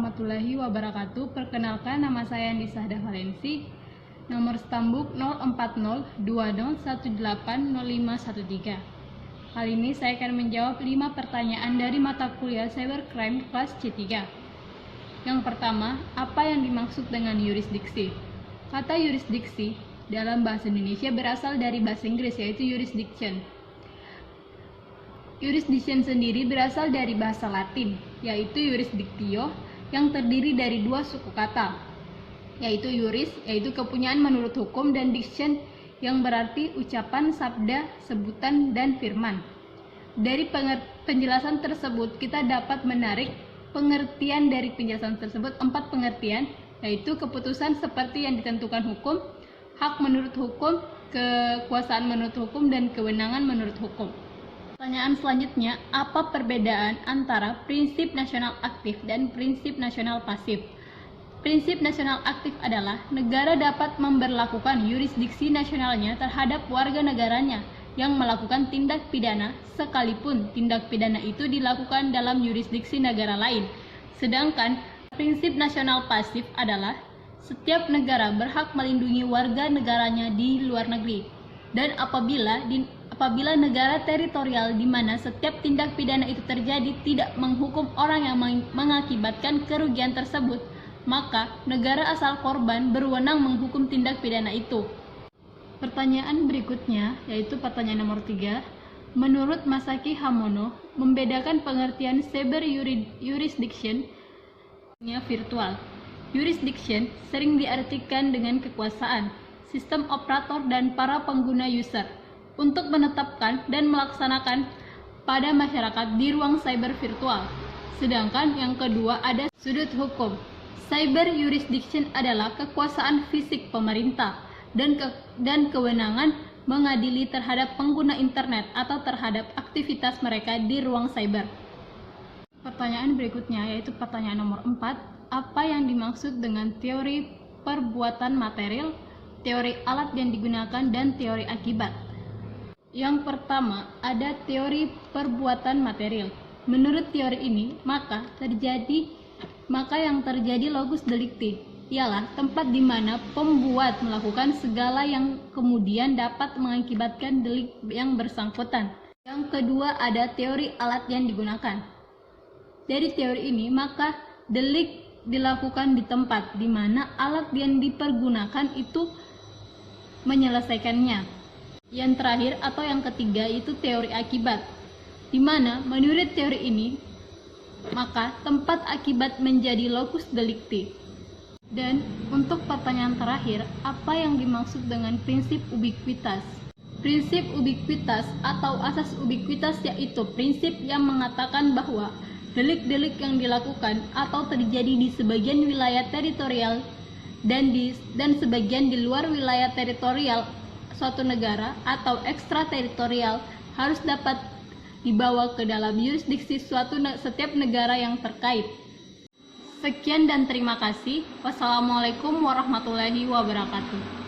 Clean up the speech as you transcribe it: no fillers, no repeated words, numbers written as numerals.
warahmatullahi wabarakatuh. Perkenalkan, nama saya Andi Sahda Valensi, nomor stambuk 04020180513. Kali ini saya akan menjawab 5 pertanyaan dari mata kuliah Cybercrime kelas C3. Yang pertama, apa yang dimaksud dengan yurisdiksi? Kata yurisdiksi dalam bahasa Indonesia berasal dari bahasa Inggris, yaitu jurisdiction. Jurisdiction sendiri berasal dari bahasa Latin, yaitu jurisdictio, yang terdiri dari 2 suku kata, yaitu juris, yaitu kepunyaan menurut hukum, dan diction, yang berarti ucapan, sabda, sebutan, dan firman. Dari penjelasan tersebut, kita dapat menarik pengertian dari penjelasan tersebut 4 pengertian, yaitu keputusan seperti yang ditentukan hukum, hak menurut hukum, kekuasaan menurut hukum, dan kewenangan menurut hukum. Pertanyaan selanjutnya, apa perbedaan antara prinsip nasional aktif dan prinsip nasional pasif? Prinsip nasional aktif adalah negara dapat memberlakukan yurisdiksi nasionalnya terhadap warga negaranya yang melakukan tindak pidana sekalipun tindak pidana itu dilakukan dalam yurisdiksi negara lain. Sedangkan prinsip nasional pasif adalah setiap negara berhak melindungi warga negaranya di luar negeri. Dan apabila negara teritorial di mana setiap tindak pidana itu terjadi tidak menghukum orang yang mengakibatkan kerugian tersebut, maka negara asal korban berwenang menghukum tindak pidana itu. Pertanyaan berikutnya, yaitu pertanyaan nomor 3. Menurut Masaki Hamono, membedakan pengertian cyber jurisdiction virtual. Jurisdiction sering diartikan dengan kekuasaan, sistem operator, dan para pengguna user untuk menetapkan dan melaksanakan pada masyarakat di ruang cyber virtual. Sedangkan yang kedua ada sudut hukum. Cyber jurisdiction adalah kekuasaan fisik pemerintah dan kewenangan mengadili terhadap pengguna internet atau terhadap aktivitas mereka di ruang cyber. Pertanyaan berikutnya, yaitu pertanyaan nomor 4. Apa yang dimaksud dengan teori perbuatan material, teori alat yang digunakan, dan teori akibat? Yang pertama, ada teori perbuatan material. Menurut teori ini, maka yang terjadi logus delicti ialah tempat di mana pembuat melakukan segala yang kemudian dapat mengakibatkan delik yang bersangkutan. Yang kedua, ada teori alat yang digunakan. Dari teori ini, maka delik dilakukan di tempat di mana alat yang dipergunakan itu menyelesaikannya. Yang terakhir atau yang ketiga itu teori akibat, di mana menurut teori ini maka tempat akibat menjadi locus delicti. Dan untuk pertanyaan terakhir, apa yang dimaksud dengan prinsip ubiquitas? Prinsip ubiquitas atau asas ubiquitas yaitu prinsip yang mengatakan bahwa delik-delik yang dilakukan atau terjadi di sebagian wilayah teritorial dan sebagian di luar wilayah teritorial suatu negara atau ekstrateritorial harus dapat dibawa ke dalam yurisdiksi setiap negara yang terkait. Sekian dan terima kasih. Wassalamualaikum warahmatullahi wabarakatuh.